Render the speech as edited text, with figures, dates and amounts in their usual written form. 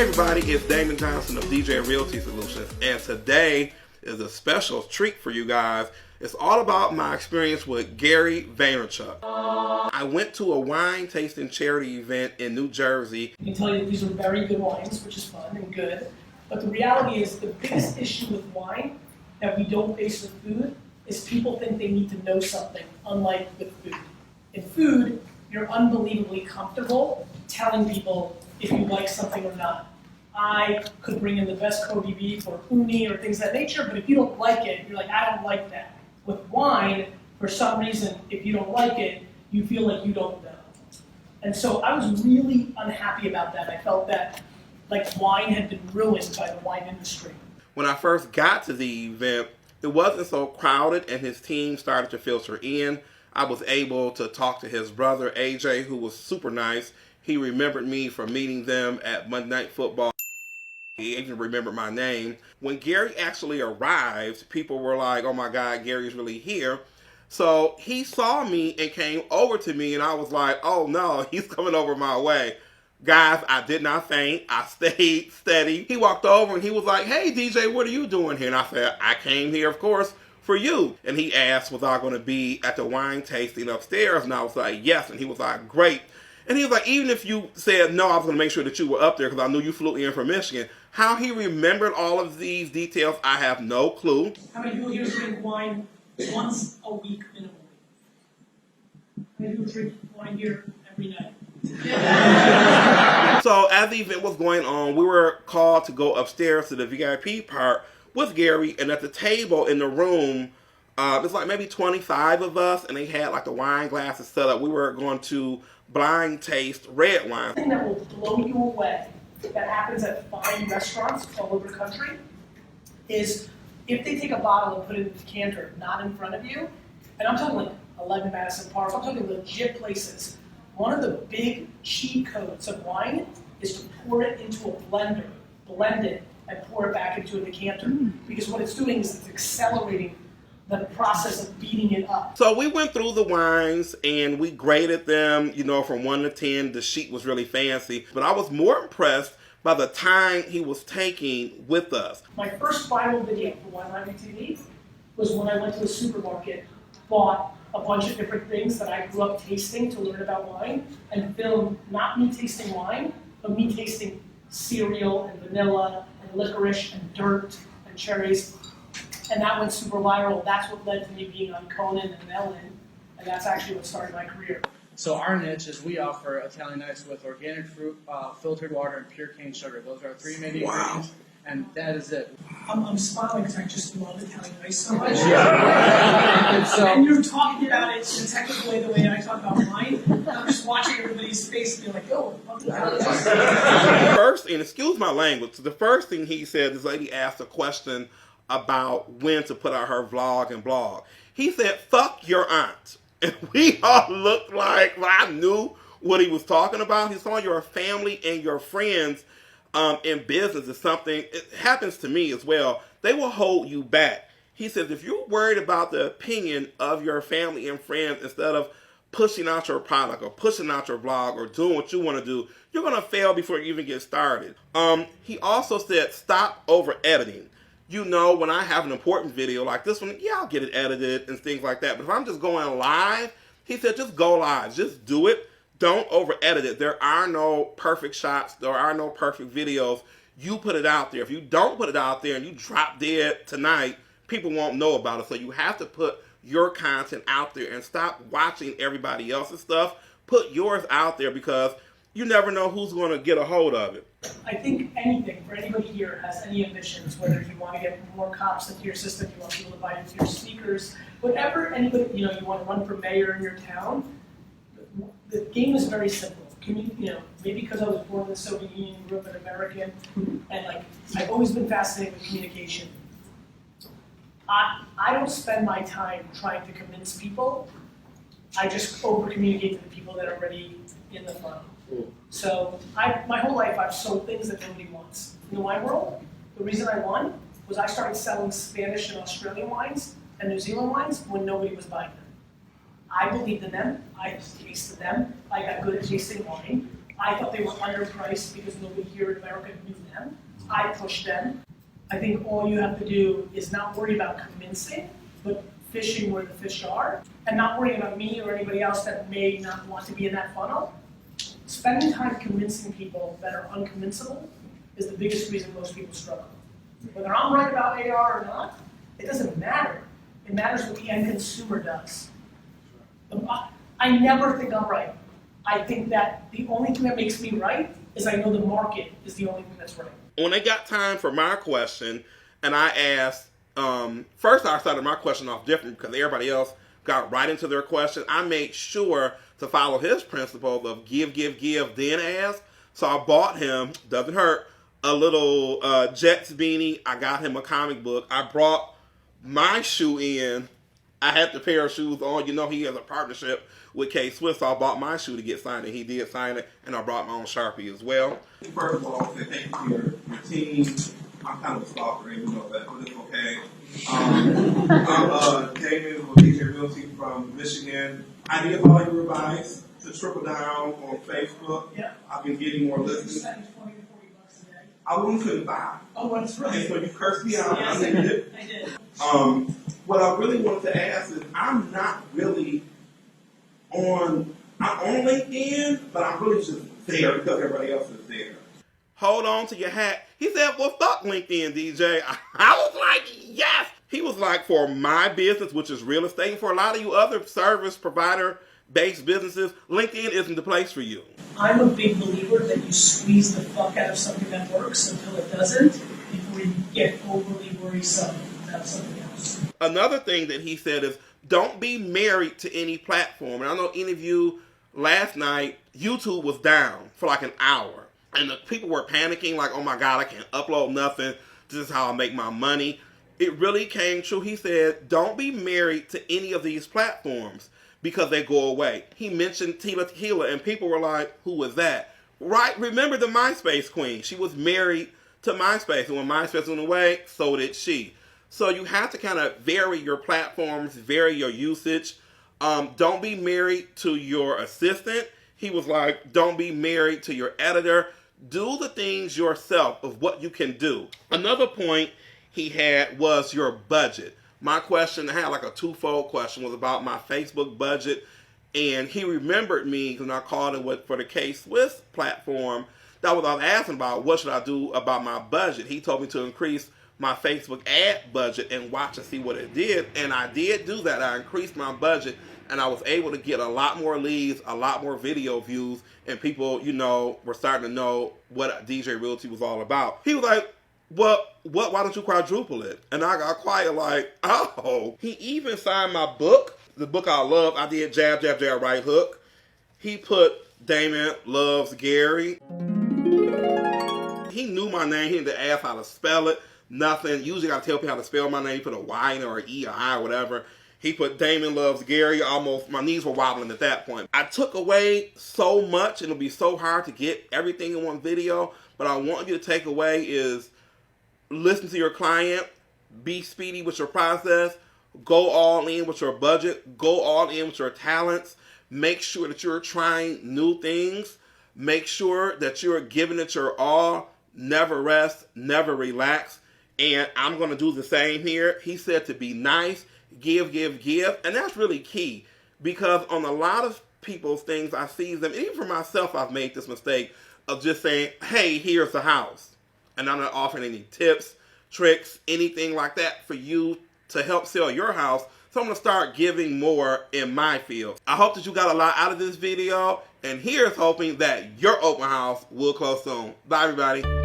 everybody, it's Damon Johnson of DJ Realty Solutions, and today is a special treat for you guys. It's all about my experience with Gary Vaynerchuk. I went to a wine tasting charity event in New Jersey. I can tell you that these are very good wines, which is fun and good, but the reality is the biggest issue with wine that we don't face with food is people think they need to know something, unlike with food. In food, you're unbelievably comfortable telling people if you like something or not. I could bring in the best Kobe beef or uni or things of that nature, but if you don't like it, you're like, I don't like that. With wine, for some reason, if you don't like it, you feel like you don't know. And so I was really unhappy about that. I felt that like wine had been ruined by the wine industry. When I first got to the event, it wasn't so crowded and his team started to filter in. I was able to talk to his brother, AJ, who was super nice. He remembered me from meeting them at Monday Night Football. He even remembered my name. When Gary actually arrived, people were like, oh my God, Gary's really here. So he saw me and came over to me, and I was like, oh no, he's coming over my way. Guys, I did not faint. I stayed steady. He walked over and he was like, hey DJ, what are you doing here? And I said, I came here, of course, for you. And he asked, was I going to be at the wine tasting upstairs? And I was like, yes. And he was like, great. And he was like, even if you said no, I was going to make sure that you were up there because I knew you flew in from Michigan. How he remembered all of these details, I have no clue. How many people here drink wine once a week minimally? How many people drink wine here every night? So as the event was going on, we were called to go upstairs to the VIP part with Gary, and at the table in the room, there's like maybe 25 of us, and they had like the wine glasses set up. We were going to blind taste red wine. The thing that will blow you away that happens at fine restaurants all over the country is if they take a bottle and put it in a decanter, not in front of you, and I'm talking like 11 Madison Park, I'm talking legit places. One of the big cheat codes of wine is to pour it into a blender, blend it, and pour it back into a decanter. Because what it's doing is it's accelerating the process of beating it up. So we went through the wines and we graded them, you know, from 1 to 10. The sheet was really fancy, but I was more impressed by the time he was taking with us. My first viral video for Wine Library TV was when I went to the supermarket, bought a bunch of different things that I grew up tasting to learn about wine, and filmed not me tasting wine, but me tasting cereal and vanilla and licorice and dirt and cherries. And that went super viral. That's what led to me being on Conan and Ellen, and that's actually what started my career. So our niche is we offer Italian ice with organic fruit, filtered water, and pure cane sugar. Those are our three main ingredients, and that is it. I'm smiling because I just love Italian ice so much. Yeah. And you're talking about it in a technical way, the way I talk about wine. I'm just watching everybody's face and being like, oh, First, and excuse my language, the first thing he said, this lady asked a question about when to put out her vlog and blog. He said, fuck your aunt. And we all looked like, well, I knew what he was talking about. He saw your family and your friends in business is something, it happens to me as well. They will hold you back. He says, if you're worried about the opinion of your family and friends instead of pushing out your product or pushing out your blog or doing what you want to do, you're going to fail before you even get started. He also said, stop over editing. You know, when I have an important video like this one, yeah, I'll get it edited and things like that. But if I'm just going live, he said, just go live. Just do it. Don't over edit it. There are no perfect shots. There are no perfect videos. You put it out there. If you don't put it out there and you drop dead tonight, people won't know about it. So you have to put your content out there and stop watching everybody else's stuff. Put yours out there because you never know who's going to get a hold of it. I think anything for anybody here has any ambitions, whether you want to get more cops into your system, you want people to buy into your speakers, whatever anybody, you want to run for mayor in your town, the game is very simple. Maybe because I was born in the Soviet Union, grew up an American, and I've always been fascinated with communication. I don't spend my time trying to convince people. I just over-communicate to the people that are already in the funnel. So my whole life I've sold things that nobody wants. In the wine world, the reason I won was I started selling Spanish and Australian wines and New Zealand wines when nobody was buying them. I believed in them, I tasted them, I got good at tasting wine, I thought they were underpriced because nobody here in America knew them. I pushed them. I think all you have to do is not worry about convincing, but fishing where the fish are, and not worrying about me or anybody else that may not want to be in that funnel. Spending time convincing people that are unconvincible is the biggest reason most people struggle. Whether I'm right about AR or not, it doesn't matter. It matters what the end consumer does. I never think I'm right. I think that the only thing that makes me right is I know the market is the only thing that's right. When they got time for my question, and I asked, first I started my question off different because everybody else got right into their question. I made sure to follow his principle of give, then ask. So I bought him, doesn't hurt, a little Jets beanie. I got him a comic book. I brought my shoe in. I had the pair of shoes on. You know he has a partnership with K-Swiss, so I bought my shoe to get signed, and he did sign it, and I brought my own Sharpie as well. First of all, I say thank you to your team. I'm kind of a stalker, you know that, but it's okay. I'm Damon with DJ Realty from Michigan. I did follow your advice to triple down on Facebook. Yeah. I've been getting more listens. I wouldn't couldn't buy. Oh, that's right. And so you cursed me out. Yes, I did. I did. What I really wanted to ask is, I'm not really I'm on LinkedIn, but I'm really just there because everybody else is there. Hold on to your hat. He said, well, fuck LinkedIn, DJ. I was like, yes. He was like, for my business, which is real estate, and for a lot of you other service provider-based businesses, LinkedIn isn't the place for you. I'm a big believer that you squeeze the fuck out of something that works until it doesn't before you get overly worrisome about something else. Another thing that he said is, don't be married to any platform. And I know any of you, last night, YouTube was down for like an hour. And the people were panicking like, oh my God, I can't upload nothing. This is how I make my money. It really came true. He said, don't be married to any of these platforms because they go away. He mentioned Tila Tequila, and people were like, who was that? Right? Remember the MySpace queen. She was married to MySpace. And when MySpace went away, so did she. So you have to kind of vary your platforms, vary your usage. Don't be married to your assistant. He was like, don't be married to your editor. Do the things yourself of what you can do. Another point he had was your budget. My question, I had like a twofold question, was about my Facebook budget. And he remembered me when I called him for the K-Swiss platform. That was I was asking about, what should I do about my budget? He told me to increase my Facebook ad budget and watch and see what it did. And I did do that. I increased my budget and I was able to get a lot more leads, a lot more video views, and people, were starting to know what DJ Realty was all about. He was like, why don't you quadruple it? And I got quiet like, oh. He even signed my book, the book I love. I did Jab, Jab, Jab, Right Hook. He put Damon Loves Gary. He knew my name. He didn't ask how to spell it. Nothing. Usually I tell people how to spell my name. Put a Y in it or an E or I or whatever. He put Damon Loves Gary. Almost, my knees were wobbling at that point. I took away so much. It'll be so hard to get everything in one video. But I want you to take away is listen to your client. Be speedy with your process. Go all in with your budget. Go all in with your talents. Make sure that you're trying new things. Make sure that you're giving it your all. Never rest. Never relax. And I'm going to do the same here. He said to be nice, give. And that's really key. Because on a lot of people's things, I see them, even for myself, I've made this mistake of just saying, hey, here's the house. And I'm not offering any tips, tricks, anything like that for you to help sell your house. So I'm going to start giving more in my field. I hope that you got a lot out of this video. And here's hoping that your open house will close soon. Bye, everybody.